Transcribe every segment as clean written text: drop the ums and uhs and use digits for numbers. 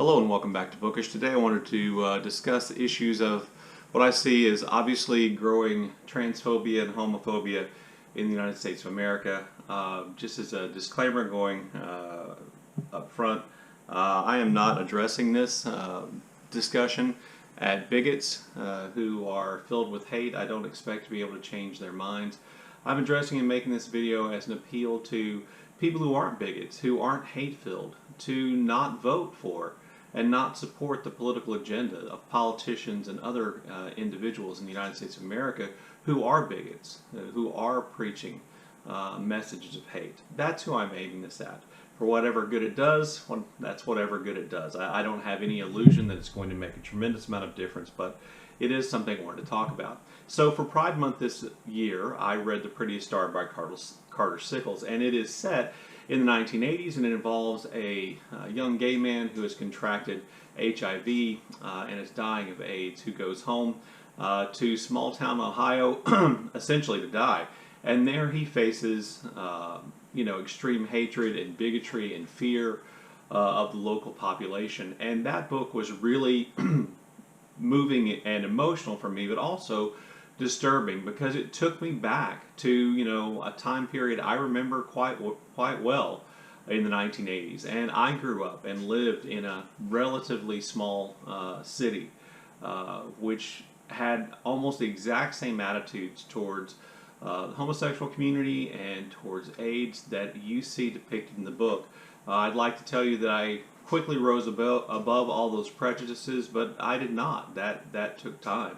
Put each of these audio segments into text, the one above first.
Hello and welcome back to Bookish. Today I wanted to discuss issues of what I see as obviously growing transphobia and homophobia in the United States of America. Just as a disclaimer going up front, I am not addressing this discussion at bigots who are filled with hate. I don't expect to be able to change their minds. I'm addressing and making this video as an appeal to people who aren't bigots, who aren't hate-filled, to not vote for and not support the political agenda of politicians and other individuals in the United States of America who are bigots, who are preaching messages of hate. That's who I'm aiming this at. For whatever good it does, that's whatever good it does. I don't have any illusion that it's going to make a tremendous amount of difference, but it is something I wanted to talk about. So for Pride Month this year, I read The Prettiest Star by Carter Sickles, and it is set in the 1980s, and it involves a young gay man who has contracted HIV and is dying of AIDS, who goes home to small town Ohio essentially to die. And there he faces extreme hatred and bigotry and fear of the local population. And that book was really moving and emotional for me, but also disturbing because it took me back to a time period I remember quite well in the 1980s. And I grew up and lived in a relatively small city which had almost the exact same attitudes towards the homosexual community and towards AIDS that you see depicted in the book. I'd like to tell you that I quickly rose above all those prejudices, but I did not. That took time.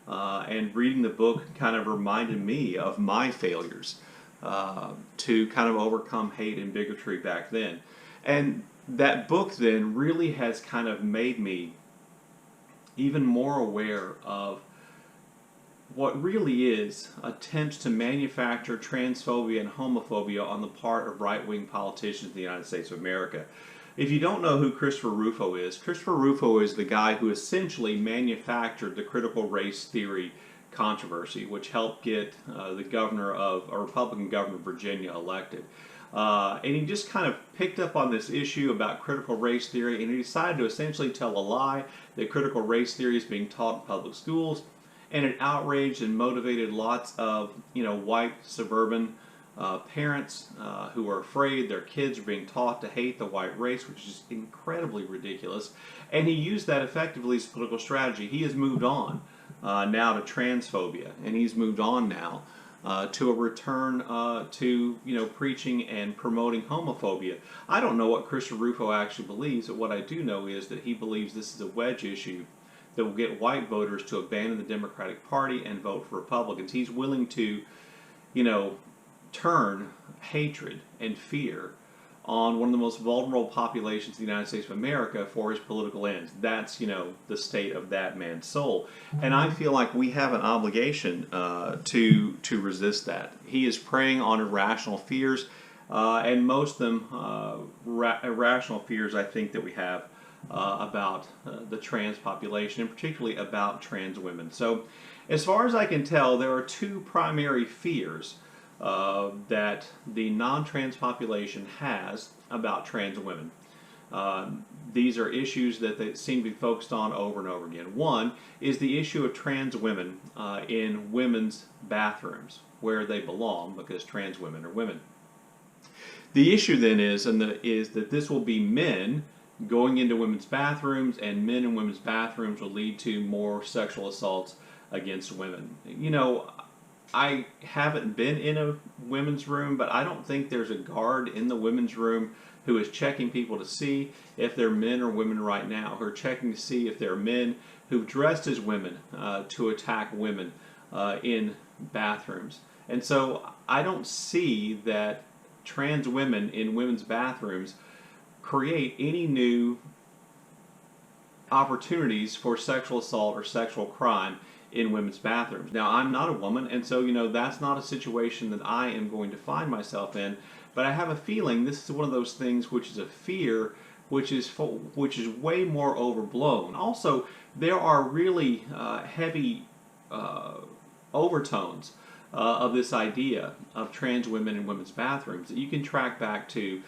And reading the book kind of reminded me of my failures to kind of overcome hate and bigotry back then. And that book then really has kind of made me even more aware of what really is attempts to manufacture transphobia and homophobia on the part of right-wing politicians in the United States of America. If you don't know who Christopher Rufo is the guy who essentially manufactured the critical race theory controversy, which helped get the governor of a Republican governor of Virginia elected. And he just kind of picked up on this issue about critical race theory, and he decided to essentially tell a lie that critical race theory is being taught in public schools. And it outraged and motivated lots of white suburban parents who are afraid their kids are being taught to hate the white race, which is incredibly ridiculous. And he used that effectively as a political strategy. He has moved on now to transphobia, and he's moved on now to a return to preaching and promoting homophobia. I don't know what Christopher Rufo actually believes, but what I do know is that he believes this is a wedge issue that will get white voters to abandon the Democratic Party and vote for Republicans. He's willing to, turn hatred and fear on one of the most vulnerable populations in the United States of America for his political ends. That's, the state of that man's soul. And I feel like we have an obligation to resist that. He is preying on irrational fears, and most of them irrational fears I think that we have about the trans population, and particularly about trans women. So as far as I can tell, there are two primary fears that the non-trans population has about trans women. These are issues that they seem to be focused on over and over again. One is the issue of trans women in women's bathrooms, where they belong, because trans women are women. The issue then is that this will be men going into women's bathrooms, and men in women's bathrooms will lead to more sexual assaults against women. I haven't been in a women's room, but I don't think there's a guard in the women's room who is checking people to see if they're men or women right now, who are checking to see if they're men who've dressed as women to attack women in bathrooms. And so I don't see that trans women in women's bathrooms create any new opportunities for sexual assault or sexual crime in women's bathrooms. Now, I'm not a woman, and so that's not a situation that I am going to find myself in, but I have a feeling this is one of those things which is a fear which is way more overblown. Also, there are really heavy overtones of this idea of trans women in women's bathrooms that you can track back to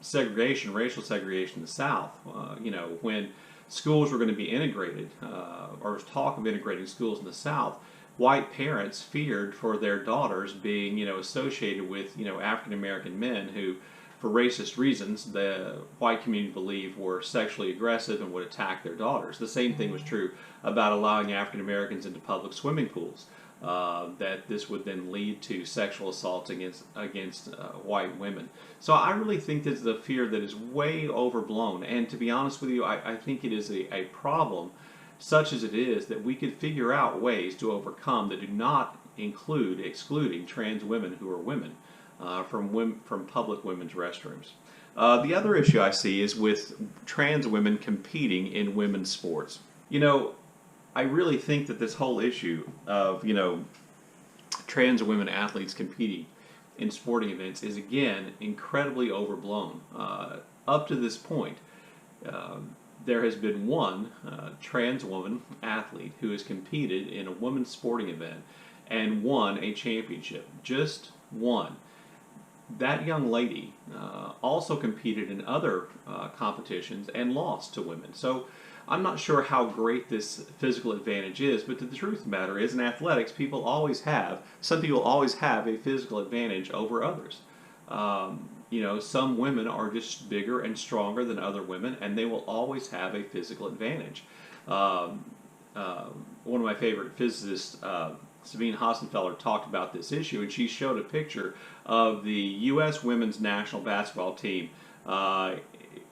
segregation, racial segregation in the South. When schools were going to be integrated, or was talk of integrating schools in the South, white parents feared for their daughters being, associated with, African American men who, for racist reasons, the white community believed were sexually aggressive and would attack their daughters. The same thing was true about allowing African Americans into public swimming pools. That this would then lead to sexual assaults against white women. So I really think this is a fear that is way overblown. And to be honest with you, I think it is a problem, such as it is, that we could figure out ways to overcome that do not include excluding trans women who are women from public women's restrooms. The other issue I see is with trans women competing in women's sports. I really think that this whole issue of, trans women athletes competing in sporting events is, again, incredibly overblown. Up to this point, there has been one trans woman athlete who has competed in a women's sporting event and won a championship. Just one. That young lady also competed in other competitions and lost to women. So I'm not sure how great this physical advantage is, but the truth of the matter is, in athletics, some people always have a physical advantage over others. Some women are just bigger and stronger than other women, and they will always have a physical advantage. One of my favorite physicists, Sabine Hassenfeller, talked about this issue, and she showed a picture of the U.S. women's national basketball team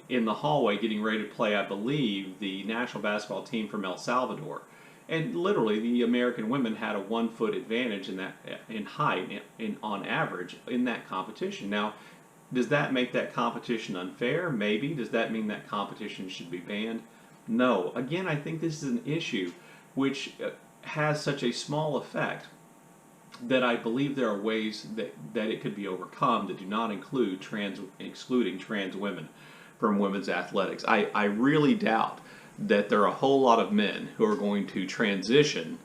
in the hallway getting ready to play, I believe, the national basketball team from El Salvador. And literally, the American women had a 1 foot advantage in height, on average, in that competition. Now, does that make that competition unfair? Maybe. Does that mean that competition should be banned? No. Again, I think this is an issue which has such a small effect that I believe there are ways that it could be overcome that do not include excluding trans women from women's athletics. I really doubt that there are a whole lot of men who are going to transition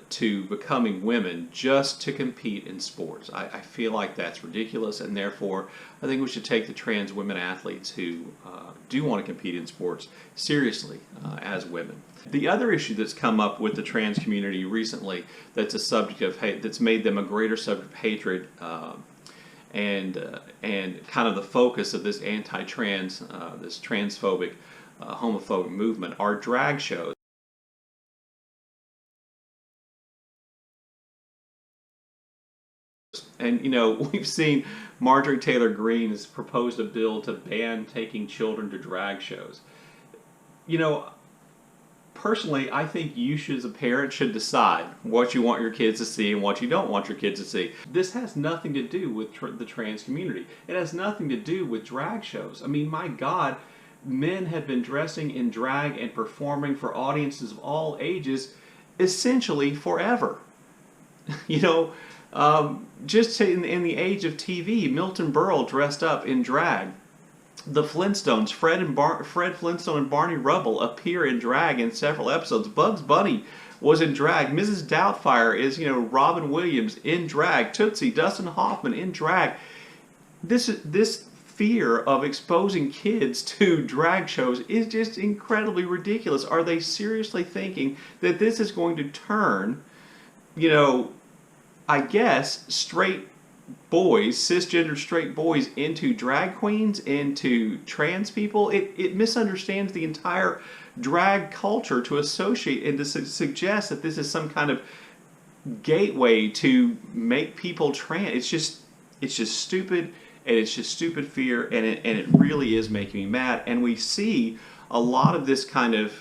to becoming women just to compete in sports. I feel like that's ridiculous, and therefore I think we should take the trans women athletes who do want to compete in sports seriously as women. The other issue that's come up with the trans community recently that's a subject of hate, that's made them a greater subject of hatred and kind of the focus of this anti-trans, this transphobic, homophobic movement are drag shows. And, we've seen Marjorie Taylor Greene has proposed a bill to ban taking children to drag shows. Personally, I think you as a parent should decide what you want your kids to see and what you don't want your kids to see. This has nothing to do with the trans community. It has nothing to do with drag shows. I mean, my God, men have been dressing in drag and performing for audiences of all ages essentially forever. Just in the age of TV, Milton Berle dressed up in drag. The Flintstones, Fred Flintstone and Barney Rubble appear in drag in several episodes. Bugs Bunny was in drag. Mrs. Doubtfire is, Robin Williams in drag. Tootsie, Dustin Hoffman in drag. This fear of exposing kids to drag shows is just incredibly ridiculous. Are they seriously thinking that this is going to turn, I guess, straight boys, cisgender straight boys, into drag queens, into trans people? It misunderstands the entire drag culture to associate and to suggest that this is some kind of gateway to make people trans. It's just stupid, and it's just stupid fear, and it really is making me mad. And we see a lot of this kind of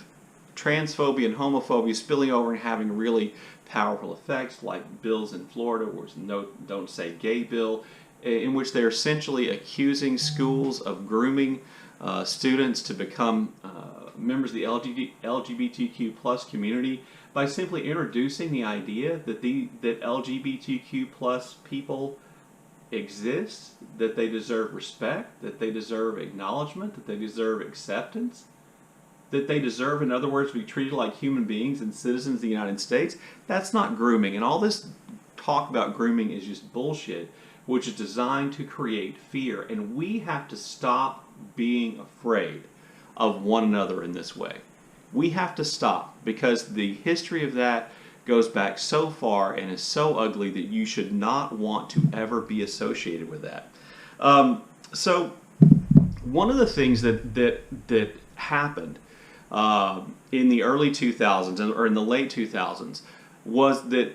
transphobia and homophobia spilling over and having really powerful effects, like bills in Florida, where it's no Don't Say Gay bill, in which they're essentially accusing schools of grooming students to become members of the LGBTQ plus community by simply introducing the idea that that LGBTQ plus people exist, that they deserve respect, that they deserve acknowledgement, that they deserve acceptance, that they deserve, in other words, to be treated like human beings and citizens of the United States. That's not grooming. And all this talk about grooming is just bullshit. which is designed to create fear. And we have to stop being afraid of one another in this way. We have to stop, because the history of that goes back so far and is so ugly that you should not want to ever be associated with that. So one of the things that happened in the early 2000s or in the late 2000s was that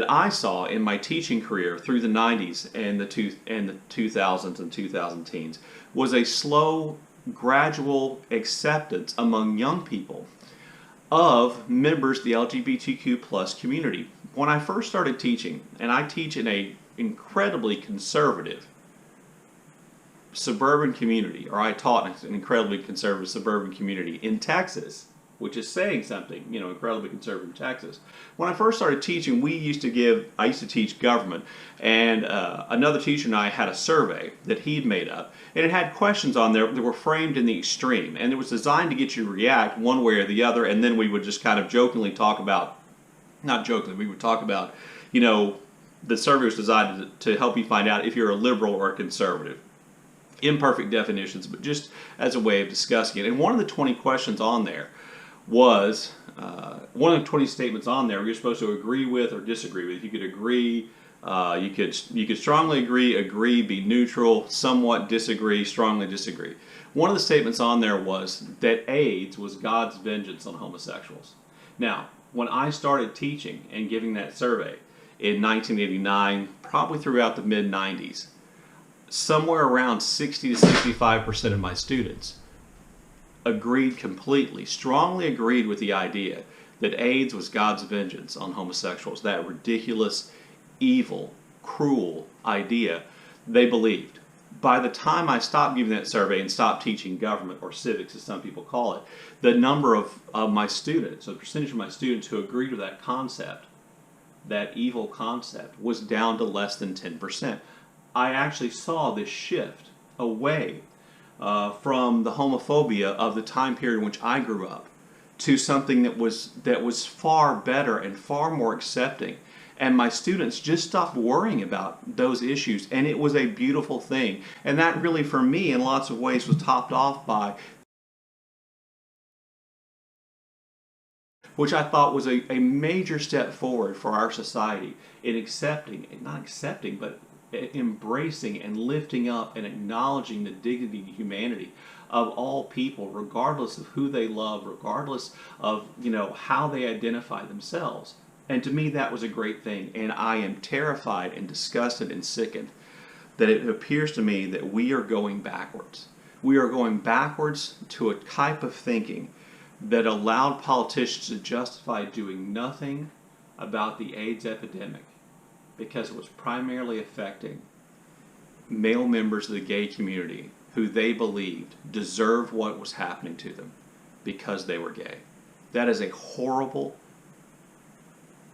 I saw in my teaching career through the 90s and the 2000s and 2000 teens was a slow, gradual acceptance among young people of members of the LGBTQ plus community. When I first started teaching, and I teach in a incredibly conservative suburban community, or I taught in an incredibly conservative suburban community in Texas, which is saying something, incredibly conservative in Texas. When I first started teaching, I used to teach government, and another teacher and I had a survey that he'd made up, and it had questions on there that were framed in the extreme, and it was designed to get you to react one way or the other, and then we would just kind of jokingly talk about, not jokingly, we would talk about, the survey was designed to help you find out if you're a liberal or a conservative. Imperfect definitions, but just as a way of discussing it. And one of the 20 questions on there was, one of the 20 statements on there you're supposed to agree with or disagree with. You could agree, you could strongly agree, be neutral, somewhat disagree, strongly disagree. One of the statements on there was that AIDS was God's vengeance on homosexuals. Now, when I started teaching and giving that survey in 1989, probably throughout the mid-90s, somewhere around 60 to 65% of my students agreed completely, strongly agreed with the idea that AIDS was God's vengeance on homosexuals. That ridiculous, evil, cruel idea they believed. By the time I stopped giving that survey and stopped teaching government, or civics as some people call it, the number of my students, the percentage of my students who agreed with that concept, that evil concept, was down to less than 10%. I actually saw this shift away from the homophobia of the time period in which I grew up to something that was far better and far more accepting. And my students just stopped worrying about those issues, and it was a beautiful thing. And that really, for me, in lots of ways, was topped off by, which I thought was a major step forward for our society in accepting, not accepting, but embracing and lifting up and acknowledging the dignity and humanity of all people, regardless of who they love, regardless of how they identify themselves. And to me, that was a great thing. And I am terrified and disgusted and sickened that it appears to me that we are going backwards. We are going backwards to a type of thinking that allowed politicians to justify doing nothing about the AIDS epidemic, because it was primarily affecting male members of the gay community who they believed deserved what was happening to them because they were gay. That is a horrible,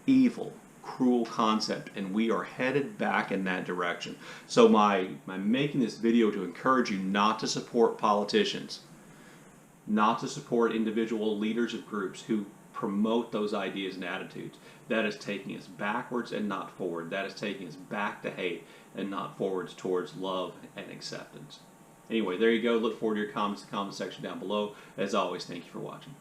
evil, cruel concept, and we are headed back in that direction. So I'm making this video to encourage you not to support politicians, not to support individual leaders of groups who promote those ideas and attitudes. That is taking us backwards and not forward. That is taking us back to hate and not forwards towards love and acceptance. Anyway, there you go. Look forward to your comments in the comment section down below. As always, thank you for watching.